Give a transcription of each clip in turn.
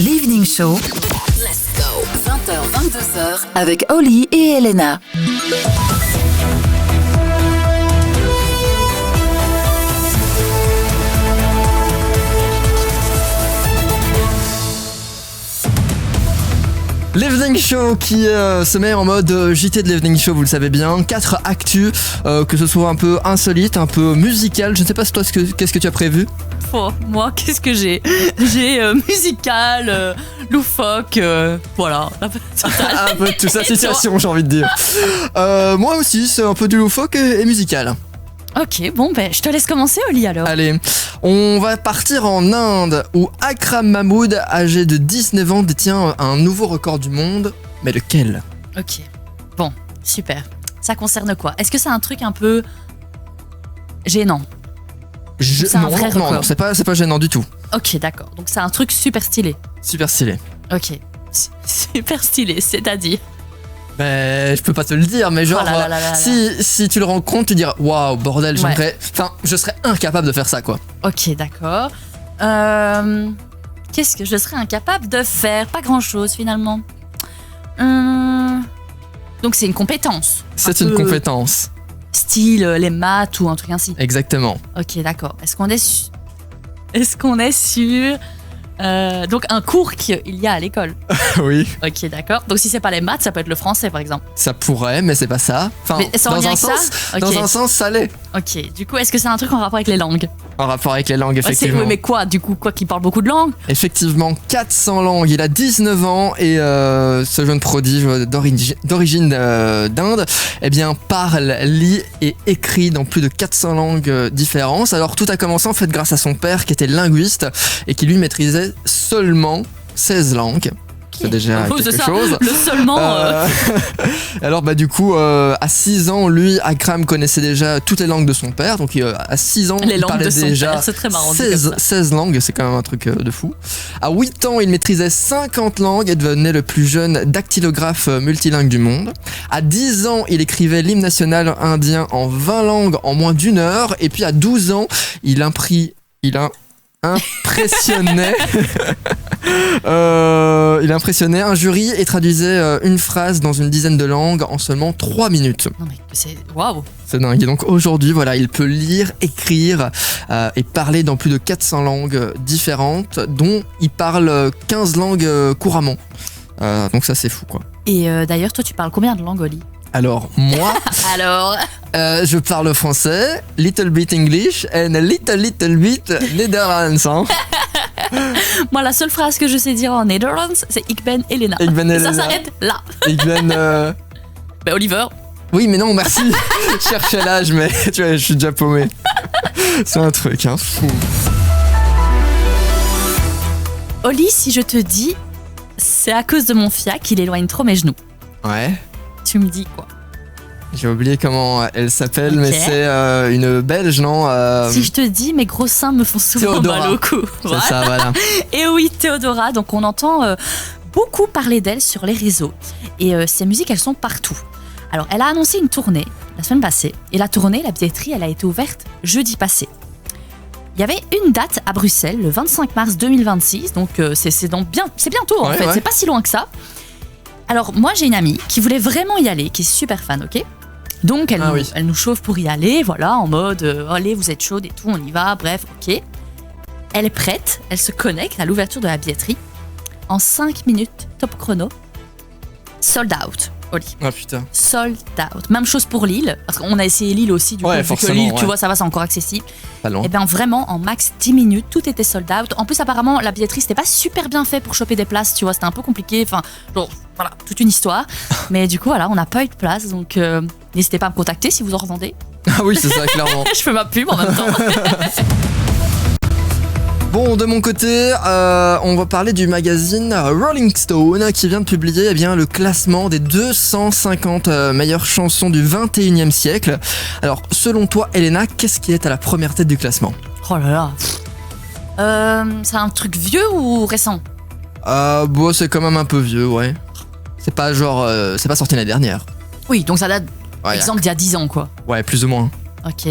l'Evening Show. Let's go. 20h-22h avec Oli et Elena. L'Evening Show qui se met en mode JT de l'Evening Show, vous le savez bien. 4 actus, que ce soit un peu insolite, un peu musical. Je ne sais pas toi qu'est-ce que tu as prévu. Oh, moi, qu'est-ce que j'ai ? J'ai musical, loufoque, voilà. Un peu de tout ça, situation, j'ai envie de dire. Moi aussi, c'est un peu du loufoque et musical. Ok, bon, je te laisse commencer, Oli, alors. Allez, on va partir en Inde où Akram Mahmoud, âgé de 19 ans, détient un nouveau record du monde. Mais lequel ? Ok, bon, super. Ça concerne quoi ? Est-ce que c'est un truc un peu gênant ? C'est un vrai record. Non, c'est pas gênant du tout. Ok, d'accord. Donc c'est un truc super stylé. Super stylé. Ok, super stylé, c'est-à-dire ? Je peux pas te le dire, mais genre, si tu le rencontres, tu diras waouh, bordel, j'aimerais. Enfin, je serais incapable de faire ça, quoi. Ok, d'accord. Qu'est-ce que je serais incapable de faire ? Pas grand-chose, finalement. Donc, c'est une compétence. C'est une compétence. Style les maths ou un truc ainsi. Exactement. Ok, d'accord. Est-ce qu'on est sur donc un cours qu'il y a à l'école. Oui. Ok, d'accord. Donc si c'est pas les maths, ça peut être le français par exemple. Ça pourrait, mais c'est pas ça. Enfin, mais dans un sens, ça l'est. Ok. Du coup, est-ce que c'est un truc en rapport avec les langues ? En rapport avec les langues, effectivement. Oui, mais quoi ? Du coup, qui parle beaucoup de langues ? Effectivement, 400 langues. Il a 19 ans et ce jeune prodige d'origine d'Inde, parle, lit et écrit dans plus de 400 langues différentes. Alors tout a commencé en fait grâce à son père qui était linguiste et qui lui maîtrisait seulement 16 langues. C'est déjà quelque chose. Le seulement. Alors du coup, à 6 ans, lui, Akram connaissait déjà toutes les langues de son père. Donc à 6 ans, il parlait déjà 16 langues. C'est quand même un truc de fou. À 8 ans, il maîtrisait 50 langues et devenait le plus jeune dactylographe multilingue du monde. À 10 ans, il écrivait l'hymne national indien en 20 langues en moins d'1 heure. Et puis à 12 ans, il impressionnait un jury et traduisait une phrase dans une dizaine de langues en seulement 3 minutes. Non mais c'est waouh. C'est dingue. Et donc aujourd'hui, voilà, il peut lire, écrire et parler dans plus de 400 langues différentes, dont il parle 15 langues couramment. Donc ça, c'est fou, quoi. Et d'ailleurs, toi, tu parles combien de langues, Oli ? Alors, moi, je parle français, little bit English and a little bit Netherlands. Hein. Moi, la seule phrase que je sais dire en Netherlands, c'est Ik ben Elena. Ça s'arrête là. Ik ben... Oliver. Oui, mais non, merci. Je cherchais l'âge, mais tu vois, je suis déjà paumé. C'est un truc, hein, fou. Oli, si je te dis, c'est à cause de mon fiac qu'il éloigne trop mes genoux. Ouais. Tu me dis quoi ? J'ai oublié comment elle s'appelle, mais c'est une Belge, non Si je te dis, mes gros seins me font souvent Théodora. Mal au cou. C'est ça, voilà. Et oui, Théodora, donc on entend beaucoup parler d'elle sur les réseaux. Et ses musiques, elles sont partout. Alors, elle a annoncé une tournée la semaine passée. Et la tournée, la billetterie, elle a été ouverte jeudi passé. Il y avait une date à Bruxelles, le 25 mars 2026. Donc, c'est bientôt, en fait. Ouais. C'est pas si loin que ça. Alors, moi, j'ai une amie qui voulait vraiment y aller, qui est super fan, ok ? Donc, elle nous chauffe pour y aller, voilà, en mode allez, vous êtes chaude et tout, on y va, bref, ok. Elle est prête, elle se connecte à l'ouverture de la billetterie. En 5 minutes, top chrono, sold out, Oli. Ah putain. Sold out. Même chose pour Lille, parce qu'on a essayé Lille aussi, du coup, vu que Lille, tu vois, ça va, c'est encore accessible. Pas long. Et bien vraiment, en max 10 minutes, tout était sold out. En plus, apparemment, la billetterie, c'était pas super bien fait pour choper des places, tu vois, c'était un peu compliqué, enfin, genre, voilà, toute une histoire. Mais du coup, voilà, on n'a pas eu de place, donc n'hésitez pas à me contacter si vous en revendez. Ah oui, c'est ça, clairement. Je fais ma pub en même temps. Bon, de mon côté, on va parler du magazine Rolling Stone qui vient de publier le classement des 250 meilleures chansons du 21e siècle. Alors, selon toi, Elena, qu'est-ce qui est à la première tête du classement ? Oh là là. C'est un truc vieux ou récent ? Bon, c'est quand même un peu vieux, ouais. C'est pas genre... c'est pas sorti l'année dernière. Oui, donc ça date, exemple, d'il y a 10 ans, quoi. Ouais, plus ou moins. Ok.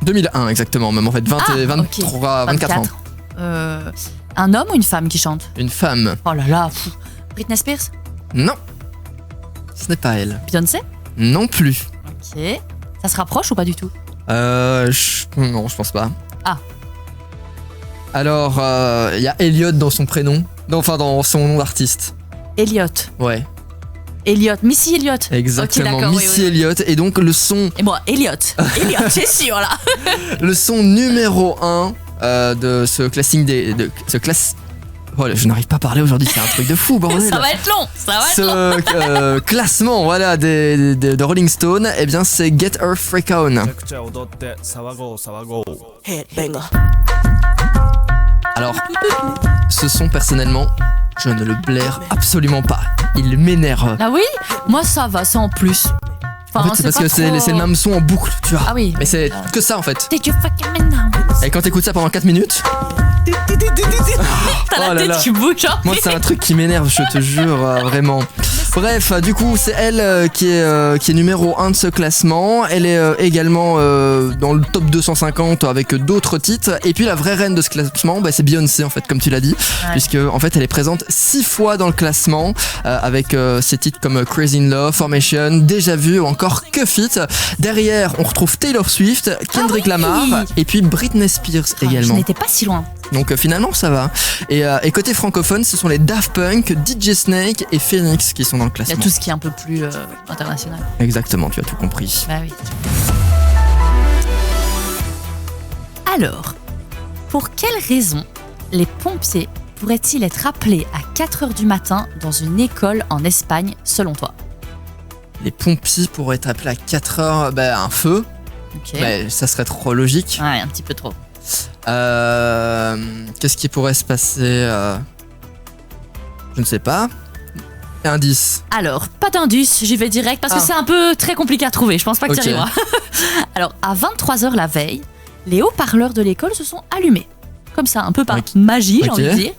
2001 exactement, même en fait, 23, 24 ans. Un homme ou une femme qui chante? Une femme. Oh là là, Britney Spears? Non. Ce n'est pas elle. Beyoncé? Non plus. Ok. Ça se rapproche ou pas du tout? Non, je pense pas. Ah. Alors, il y a Elliot dans son prénom. Enfin, dans son nom d'artiste. Elliot. Ouais. Elliot, Missy Elliott. Exactement, okay, Missy Elliott. Et donc le son... Et moi, Elliot, c'est sûr là. Le son numéro 1 de ce classing ce classe... Oh là, je n'arrive pas à parler aujourd'hui, c'est un truc de fou, bordel. Ça va être long, Ce classement, voilà, de Rolling Stone, eh bien c'est Get Her Freak On. Alors, ce son personnellement, je ne le blaire absolument pas. Il m'énerve. Ah oui? Moi ça va, ça en plus. Enfin, en fait, c'est parce que c'est le même son en boucle, tu vois. Ah oui. Mais c'est que ça en fait. Did you fucking m'énerve? Et quand t'écoutes ça pendant 4 minutes. T'as la tête qui bouge. Moi, c'est un truc qui m'énerve, je te jure, vraiment. Bref, du coup, c'est elle qui est numéro 1 de ce classement. Elle est également dans le top 250 avec d'autres titres. Et puis la vraie reine de ce classement, bah, c'est Beyoncé en fait, comme tu l'as dit, puisque en fait, elle est présente 6 fois dans le classement avec ses titres comme Crazy in Love, Formation, Déjà Vu ou encore Cuff It. Derrière, on retrouve Taylor Swift, Kendrick Lamar et puis Britney Spears également. Je n'étais pas si loin. Donc finalement ça va. Et côté francophone, ce sont les Daft Punk, DJ Snake et Phoenix qui sont dans le classement. Il y a tout ce qui est un peu plus international. Exactement, tu as tout compris. Bah oui. Alors, pour quelle raison les pompiers pourraient-ils être appelés à 4h du matin dans une école en Espagne, selon toi? Les pompiers pourraient être appelés à 4h, un feu. Ok. Mais ça serait trop logique. Ouais, un petit peu trop. Qu'est-ce qui pourrait se passer Je ne sais pas. Indice. Alors, pas d'indice, j'y vais direct parce que c'est un peu très compliqué à trouver. Je pense pas que tu arriveras. Alors, à 23h la veille, les haut-parleurs de l'école se sont allumés. Comme ça, un peu par magie, j'ai envie de dire.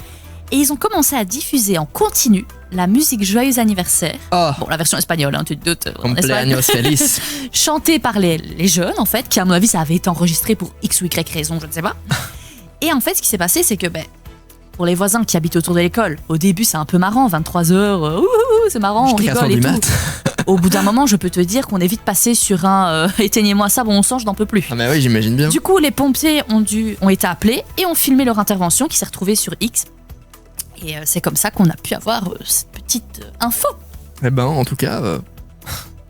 Et ils ont commencé à diffuser en continu la musique Joyeux anniversaire. Bon, la version espagnole, hein, tu te doutes. Cumpleaños feliz. Chantée par les jeunes, en fait, qui à mon avis, ça avait été enregistré pour X ou Y raison, je ne sais pas. Et en fait, ce qui s'est passé, c'est que pour les voisins qui habitent autour de l'école, au début, c'est un peu marrant, 23h, c'est marrant, on rigole et tout. Au bout d'un moment, je peux te dire qu'on est vite passé sur un éteignez-moi ça, bon sang, je n'en peux plus. Ah, mais oui, j'imagine bien. Du coup, les pompiers ont été appelés et ont filmé leur intervention qui s'est retrouvée sur X. Et c'est comme ça qu'on a pu avoir cette petite info. Eh ben, en tout cas,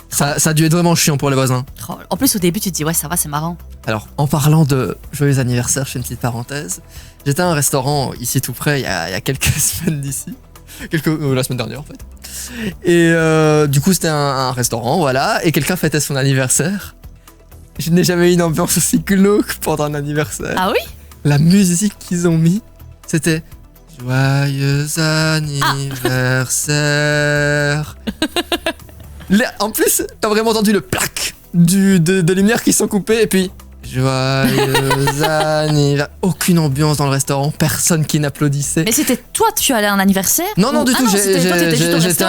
ça a dû être vraiment chiant pour les voisins. En plus, au début, tu te dis, ouais, ça va, c'est marrant. Alors, en parlant de joyeux anniversaire, je fais une petite parenthèse. J'étais à un restaurant ici tout près il y a quelques semaines d'ici. La semaine dernière, en fait. Et du coup, c'était un restaurant, voilà. Et quelqu'un fêtait son anniversaire. Je n'ai jamais eu une ambiance aussi glauque pendant un anniversaire. Ah oui? La musique qu'ils ont mis, c'était... Joyeux anniversaire. En plus, t'as vraiment entendu le plaque de lumières qui sont coupées et puis joyeux anniversaire. Aucune ambiance dans le restaurant, personne qui n'applaudissait. Mais c'était toi, tu allais à un anniversaire? Non, du tout. J'étais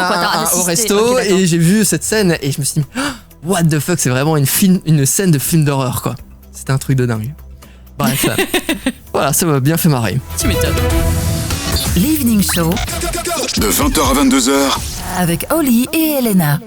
au resto et j'ai vu cette scène et je me suis dit, what the fuck, c'est vraiment une scène de film d'horreur quoi. C'était un truc de dingue. Bref, voilà, ça m'a bien fait marrer. Tu m'étonnes. L'Evening Show de 20h à 22h avec Oli et Elena.